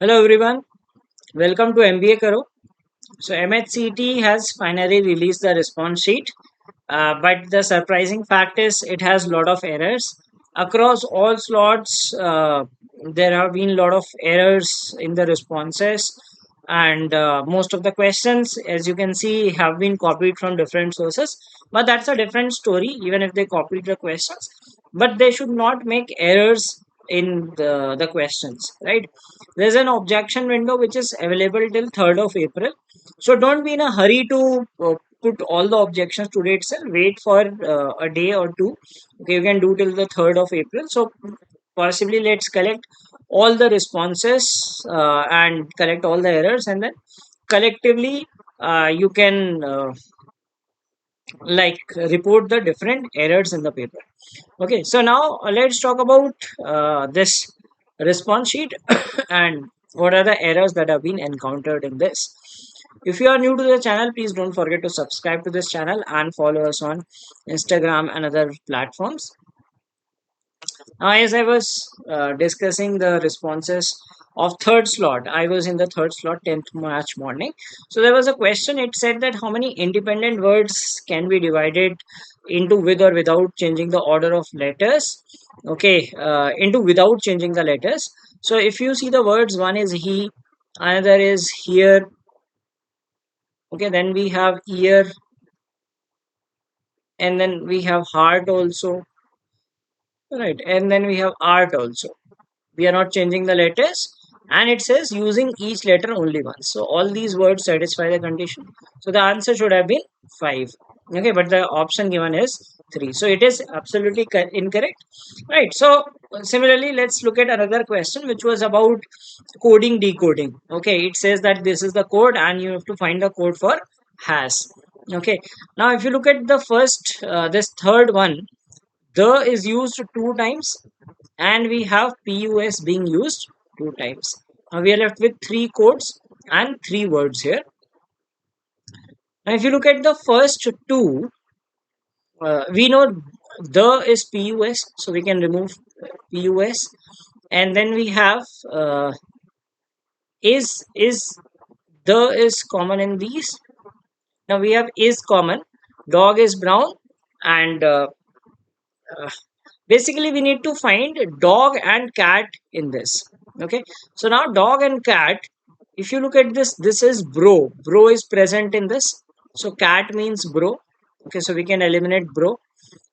Hello everyone, welcome to MBA Karo. So MHCT has finally released the response sheet, but the surprising fact is it has a lot of errors across all slots. There have been a lot of errors in the responses, and most of the questions, as you can see, have been copied from different sources. But that's a different story. Even if they copied the questions, but they should not make errors in the questions, right? There's an objection window which is available till 3rd of April. So don't be in a hurry to put all the objections today itself. Wait for a day or two. Okay, you can do till the 3rd of April. So possibly let's collect all the responses and collect all the errors, and then collectively you can report the different errors in the paper. Okay, so now let's talk about this response sheet and what are the errors that have been encountered in this. If you are new to the channel, please don't forget to subscribe to this channel and follow us on Instagram and other platforms. As I was discussing the responses of third slot, I was in the third slot, 10th March morning. So there was a question. It said that how many independent words can be divided into with or without changing the order of letters. Okay, into without changing the letters. So if you see the words, one is he, another is here. Okay, then we have ear, and then we have heart also. Right, and then we have art also. We are not changing the letters, and it says using each letter only once. So all these words satisfy the condition. So the answer should have been 5. Okay, but the option given is 3. So it is absolutely incorrect. Right. So similarly, let's look at another question which was about coding decoding. Okay, it says that this is the code and you have to find the code for has. Okay, now if you look at the first this third one, the is used 2 times and we have pus being used 2 times. Now we are left with 3 codes and 3 words here. Now if you look at the first two, we know the is pus, so we can remove pus, and then we have is the is common in these. Now we have is common, dog is brown, and uh, basically we need to find dog and cat in this. Okay, so now dog and cat, if you look at this is bro is present in this, so cat means bro. Okay, so we can eliminate bro.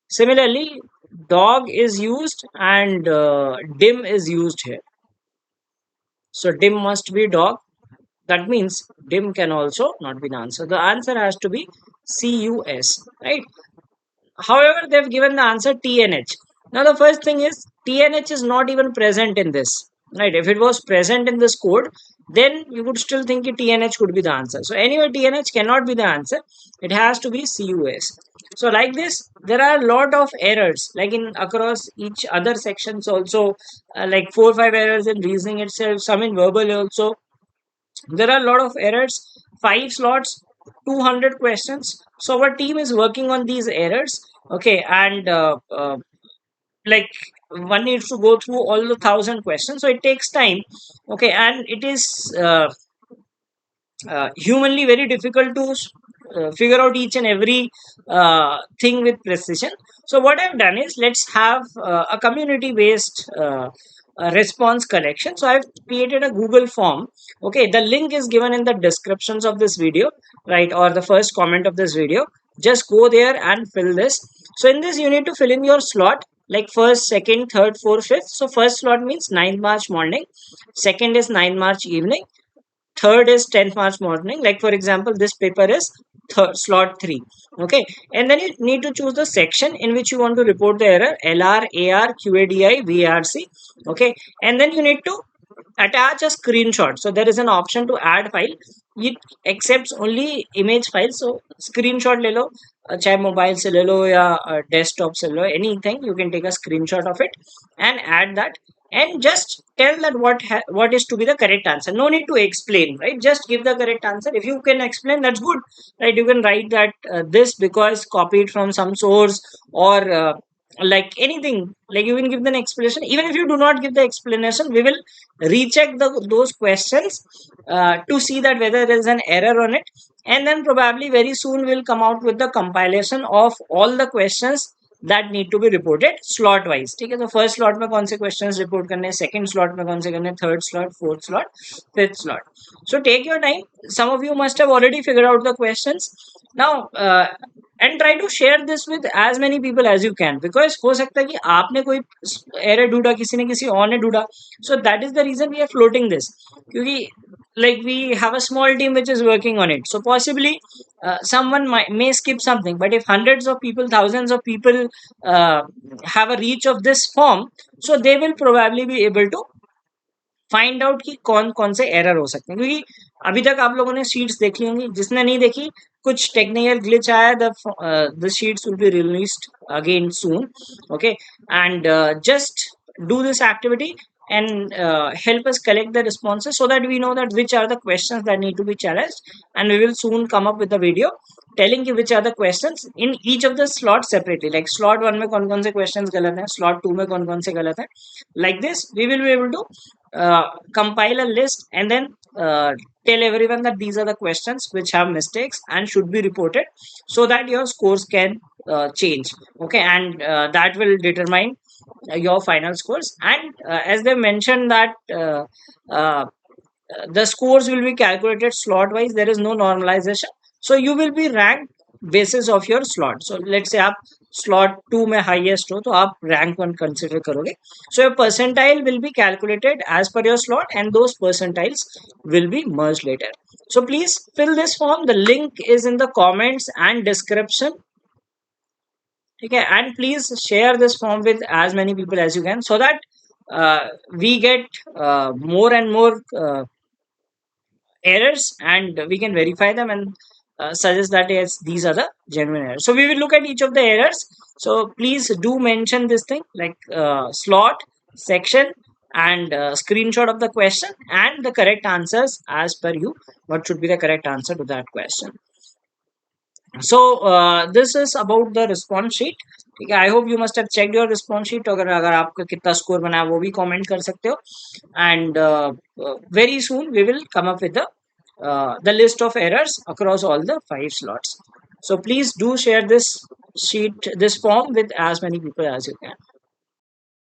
Similarly, dog is used and dim is used here, so dim must be dog. That means dim can also not be the answer. The answer has to be cus, right? However, they've given the answer TNH. Now, the first thing is TNH is not even present in this, right? If it was present in this code, then you would still think TNH could be the answer. So, anyway, TNH cannot be the answer. It has to be CUS. So, like this, there are a lot of errors, like in across each other sections also, like 4 or 5 errors in reasoning itself, some in verbal also. There are a lot of errors. 5 slots, 200 questions. So our team is working on these errors. Okay, and like one needs to go through all the 1,000 questions, so it takes time. Okay, and it is humanly very difficult to figure out each and every thing with precision. So what I've done is, let's have a community based response collection. So I've created a Google form. Okay, the link is given in the descriptions of this video, right, or the first comment of this video. Just go there and fill this. So in this you need to fill in your slot, like first, second, third, fourth, fifth. So first slot means 9th March morning, second is 9th March evening, third is 10th March morning. Like for example, this paper is slot 3. Okay, and then you need to choose the section in which you want to report the error: LR, AR, QADI, VARC. Okay, and then you need to attach a screenshot. So there is an option to add file. It accepts only image files. So screenshot ले लो, चाहे mobile से ले लो या desktop से ले लो, anything you can take a screenshot of it and add that, and just tell that what is to be the correct answer. No need to explain, right? Just give the correct answer. If you can explain, that's good, right? You can write that this because copied from some source, or like anything, like you can give an explanation. Even if you do not give the explanation, we will recheck those questions to see that whether there is an error on it, and then probably very soon we'll come out with the compilation of all the questions that need to be reported slot wise. ठीक है, तो first slot में कौन से questions report करने हैं, second slot में कौन से करने हैं, third slot, fourth slot, fifth slot. So take your time. Some of you must have already figured out the questions now. And try to share this with as many people as you can, because हो सकता है कि आपने कोई error ढूंढा, किसी ने किसी और ने ढूंढा. So that is the reason we are floating this, क्योंकि like we have a small team which is working on it. So possibly someone may skip something, but if hundreds of people, thousands of people have a reach of this form, so they will probably be able to find out कि कौन कौन से error हो सकते हैं. क्योंकि अभी तक आप लोगों ने शीट्स देख ली होंगी, जिसने नहीं देखी कुछ टेक्निकल ग्लिच आया, the sheets will be released again soon. Okay, and just do this activity and help us collect the responses so that we know that which are the questions that need to be challenged, and we will soon come up with a video telling you which are the questions in each of the slots separately, like slot 1 में कौन कौन से questions गलत हैं, slot 2 में कौन कौन से गलत हैं. Like this we will be able to compile a list and then tell everyone that these are the questions which have mistakes and should be reported, so that your scores can change. Okay, and that will determine your final scores. And as they mentioned that uh, the scores will be calculated slot wise, there is no normalization, so you will be ranked basis of your slot. So let's say आप slot 2 में highest हो, तो आप rank 1 consider करोगे. So your percentile will be calculated as per your slot, and those percentiles will be merged later. So please fill this form. The link is in the comments and description. Okay, and please share this form with as many people as you can, so that we get more and more errors, and we can verify them and suggest that yes, these are the genuine errors. So we will look at each of the errors. So please do mention this thing, like slot, section, and screenshot of the question and the correct answers as per you. What should be the correct answer to that question? So this is about the response sheet. ठीक है, I hope you must have checked your response sheet. अगर अगर आपका कितना score बना है वो भी कमेंट कर सकते हो. And very soon we will come up with the list of errors across all the 5 slots. So please do share this sheet, this form with as many people as you can.